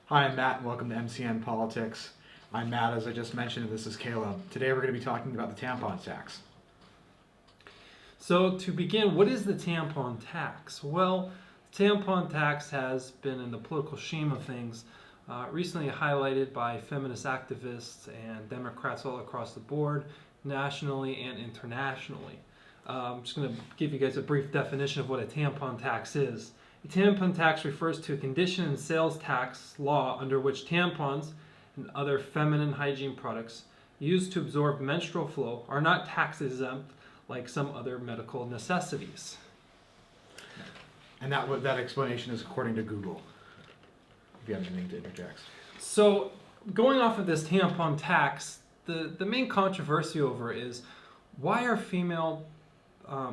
Hi, I'm Matt, and welcome to MCN Politics. I'm Matt, as I just mentioned, and this is Caleb. Today we're going to be talking about the tampon tax. So to begin, what is the tampon tax? Well, the tampon tax has been in the political scheme of things, recently highlighted by feminist activists and Democrats all across the board, nationally and internationally. I'm just going to give you guys a brief definition of what a tampon tax is. A tampon tax refers to a condition in sales tax law under which tampons and other feminine hygiene products used to absorb menstrual flow are not tax exempt like some other medical necessities. And that explanation is according to Google, if you have anything to interject. So going off of this tampon tax, the main controversy over is why are female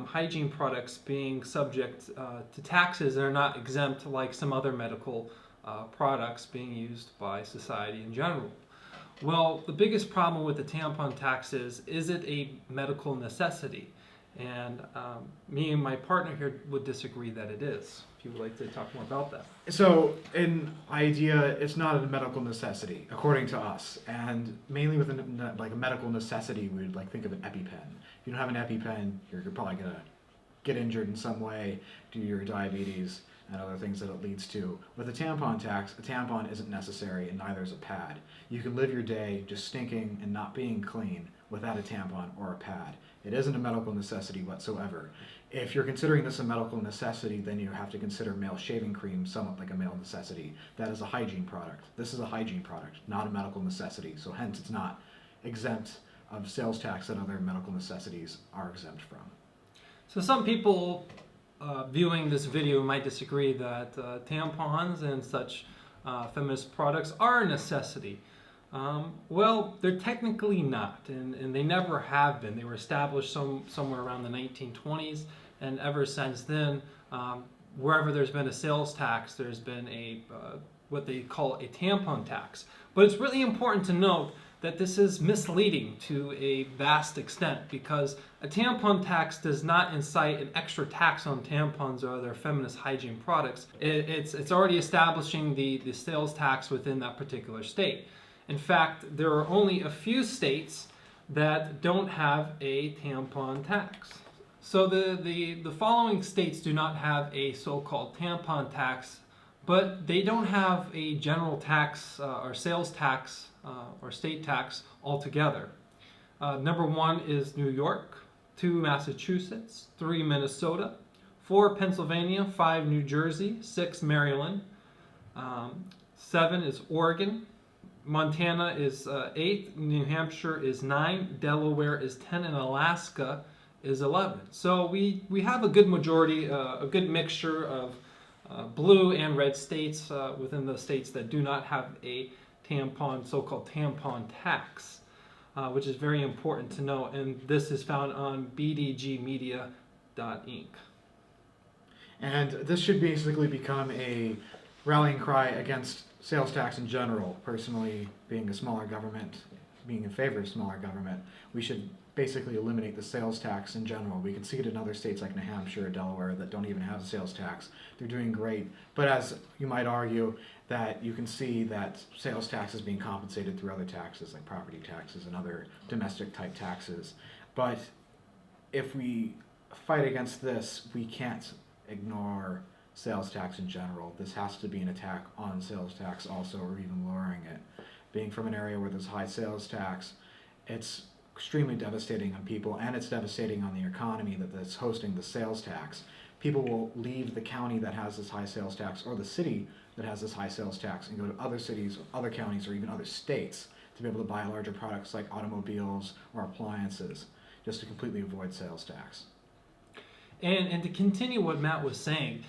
hygiene products being subject to taxes and are not exempt like some other medical products being used by society in general? Well, the biggest problem with the tampon tax is it a medical necessity? And me and my partner here would disagree that it is. If you would like to talk more about that. So, in idea, it's not a medical necessity, according to us. And mainly with a medical necessity, we would think of an EpiPen. If you don't have an EpiPen, you're probably going to get injured in some way due to your diabetes and other things that it leads to. With a tampon tax, a tampon isn't necessary, and neither is a pad. You can live your day just stinking and not being clean without a tampon or a pad. It isn't a medical necessity whatsoever. If you're considering this a medical necessity, then you have to consider male shaving cream somewhat like a male necessity. That is a hygiene product. This is a hygiene product, not a medical necessity. So hence it's not exempt of sales tax that other medical necessities are exempt from. So some people viewing this video might disagree that tampons and such feminist products are a necessity. Well, they're technically not, and they never have been. They were established somewhere around the 1920s, and ever since then, wherever there's been a sales tax, there's been what they call a tampon tax. But it's really important to note that this is misleading to a vast extent, because a tampon tax does not incite an extra tax on tampons or other feminist hygiene products. It's already establishing the sales tax within that particular state. In fact, there are only a few states that don't have a tampon tax. So the following states do not have a so-called tampon tax, but they don't have a general tax or sales tax or state tax altogether. Number 1 is New York, 2 Massachusetts, 3 Minnesota, 4 Pennsylvania, 5 New Jersey, 6 Maryland, 7 is Oregon, Montana is 8, New Hampshire is 9, Delaware is 10, and Alaska is 11. So we have a good majority, a good mixture of blue and red states within the states that do not have a so-called tampon tax, which is very important to know. And this is found on bdgmedia.inc. And this should basically become a rallying cry against sales tax in general. Personally, being a smaller government, being in favor of smaller government, we should basically eliminate the sales tax in general. We can see it in other states like New Hampshire or Delaware that don't even have a sales tax. They're doing great. But as you might argue, that you can see that sales tax is being compensated through other taxes like property taxes and other domestic type taxes. But if we fight against this, we can't ignore sales tax in general. This has to be an attack on sales tax also, or even lowering it. Being from an area where there's high sales tax, it's extremely devastating on people, and it's devastating on the economy that's hosting the sales tax. People will leave the county that has this high sales tax, or the city that has this high sales tax, and go to other cities, or other counties, or even other states to be able to buy larger products like automobiles or appliances, just to completely avoid sales tax. And to continue what Matt was saying,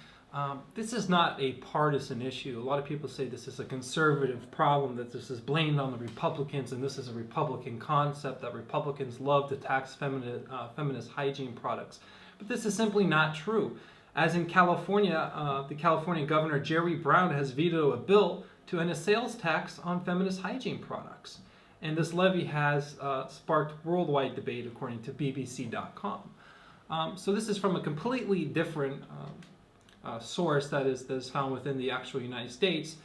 this is not a partisan issue. A lot of people say this is a conservative problem, that this is blamed on the Republicans, and this is a Republican concept, that Republicans love to tax feminist hygiene products. But this is simply not true. As in California, the California Governor Jerry Brown has vetoed a bill to end a sales tax on feminist hygiene products. And this levy has sparked worldwide debate, according to BBC.com. So this is from a completely different source that is found within the actual United States,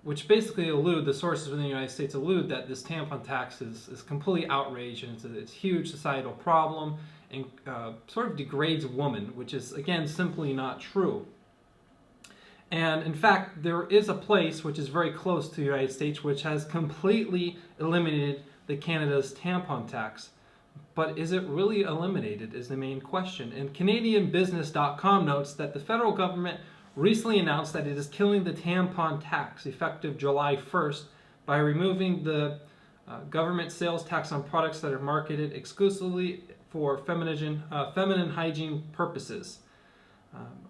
which basically the sources within the United States allude that this tampon tax is completely outraged and it's a huge societal problem and sort of degrades women, which is, again, simply not true. And in fact, there is a place which is very close to the United States which has completely eliminated the Canada's tampon tax. But is it really eliminated is the main question. And CanadianBusiness.com notes that the federal government recently announced that it is killing the tampon tax effective July 1st by removing the government sales tax on products that are marketed exclusively for feminine hygiene purposes.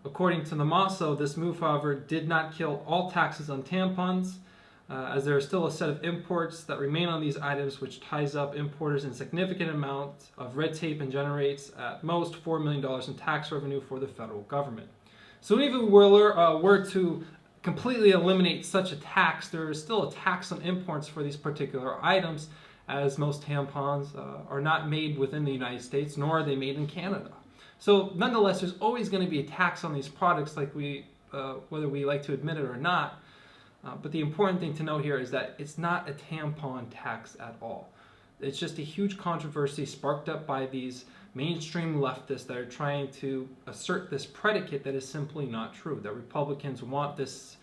According to the MASO, this move, however, did not kill all taxes on tampons, as there is still a set of imports that remain on these items, which ties up importers in significant amounts of red tape and generates at most $4 million in tax revenue for the federal government. So even if we were to completely eliminate such a tax, there is still a tax on imports for these particular items, as most tampons are not made within the United States, nor are they made in Canada. So nonetheless, there's always going to be a tax on these products, like whether we like to admit it or not. But the important thing to note here is that it's not a tampon tax at all. It's just a huge controversy sparked up by these mainstream leftists that are trying to assert this predicate that is simply not true, that Republicans want this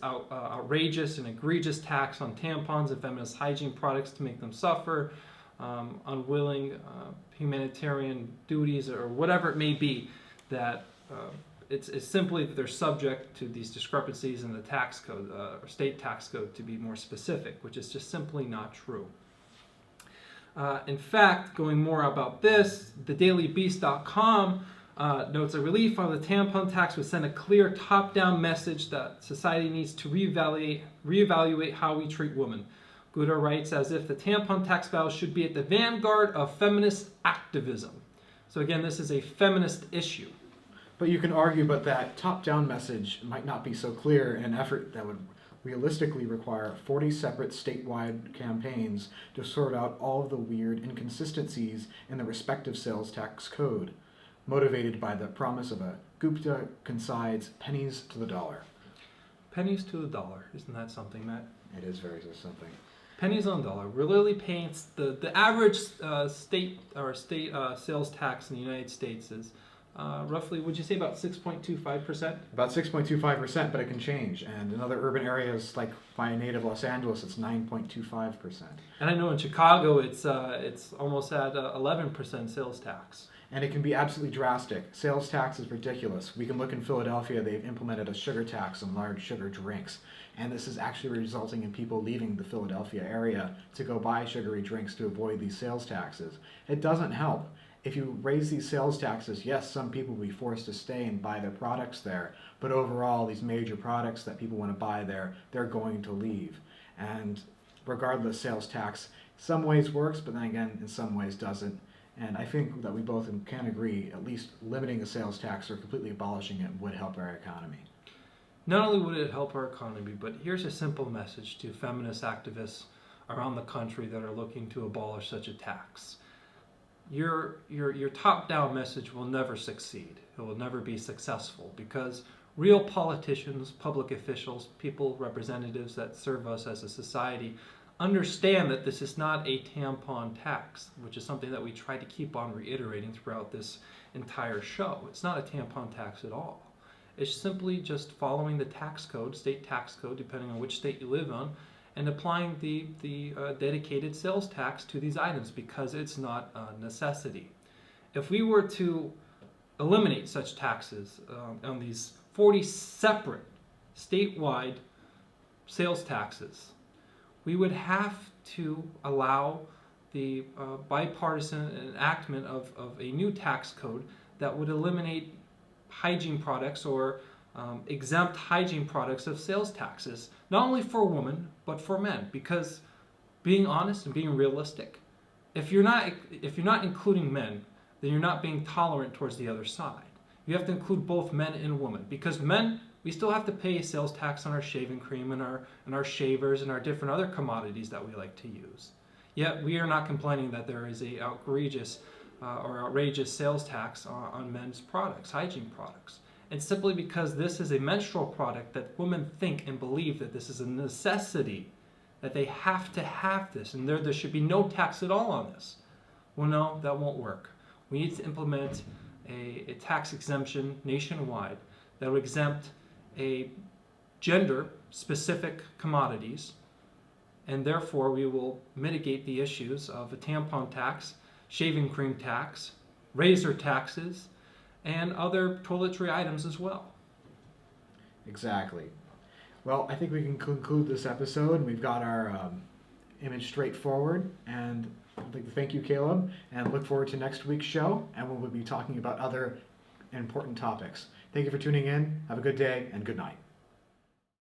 outrageous and egregious tax on tampons and feminist hygiene products to make them suffer, unwilling humanitarian duties or whatever it may be, that it's simply that they're subject to these discrepancies in the tax code, or state tax code to be more specific, which is just simply not true. In fact, going more about this, thedailybeast.com notes a relief on the tampon tax would send a clear top-down message that society needs to reevaluate how we treat women. Guda writes, as if the tampon tax battle should be at the vanguard of feminist activism. So again, this is a feminist issue. But you can argue, but that top-down message might not be so clear in an effort that would realistically require 40 separate statewide campaigns to sort out all of the weird inconsistencies in the respective sales tax code, motivated by the promise of a Gupta coincides pennies to the dollar. Pennies to the dollar. Isn't that something, Matt? It is very something. Pennies on the dollar. We're literally paying the average state sales tax in the United States is roughly, would you say, about 6.25%? About 6.25%, but it can change. And in other urban areas, like my native Los Angeles, it's 9.25%. And I know in Chicago, it's almost at 11% sales tax. And it can be absolutely drastic. Sales tax is ridiculous. We can look in Philadelphia, they've implemented a sugar tax on large sugar drinks. And this is actually resulting in people leaving the Philadelphia area to go buy sugary drinks to avoid these sales taxes. It doesn't help. If you raise these sales taxes, yes, some people will be forced to stay and buy their products there. But overall, these major products that people want to buy there, they're going to leave. And regardless, sales tax in some ways works, but then again, in some ways doesn't. And I think that we both can agree, at least limiting the sales tax or completely abolishing it would help our economy. Not only would it help our economy, but here's a simple message to feminist activists around the country that are looking to abolish such a tax. Your top-down message will never succeed. It will never be successful because real politicians, public officials, people, representatives that serve us as a society understand that this is not a tampon tax, which is something that we try to keep on reiterating throughout this entire show. It's not a tampon tax at all. It's simply just following the tax code, state tax code, depending on which state you live on, and applying the dedicated sales tax to these items because it's not a necessity. If we were to eliminate such taxes on these 40 separate statewide sales taxes, we would have to allow the bipartisan enactment of a new tax code that would eliminate hygiene products or exempt hygiene products of sales taxes, not only for women, but for men. Because being honest and being realistic, if you're not including men, then you're not being tolerant towards the other side. You have to include both men and women, because men, we still have to pay a sales tax on our shaving cream and our shavers and our different other commodities that we like to use. Yet we are not complaining that there is a outrageous sales tax on men's products, hygiene products. It's simply because this is a menstrual product that women think and believe that this is a necessity, that they have to have this, and there should be no tax at all on this. Well, no, that won't work. We need to implement a tax exemption nationwide that will exempt a gender-specific commodities, and therefore we will mitigate the issues of a tampon tax, shaving cream tax, razor taxes, and other toiletry items as well. Exactly. Well, I think we can conclude this episode. We've got our image straightforward, and I'd like to thank you, Caleb, and look forward to next week's show, and we'll be talking about other important topics. Thank you for tuning in. Have a good day, and good night.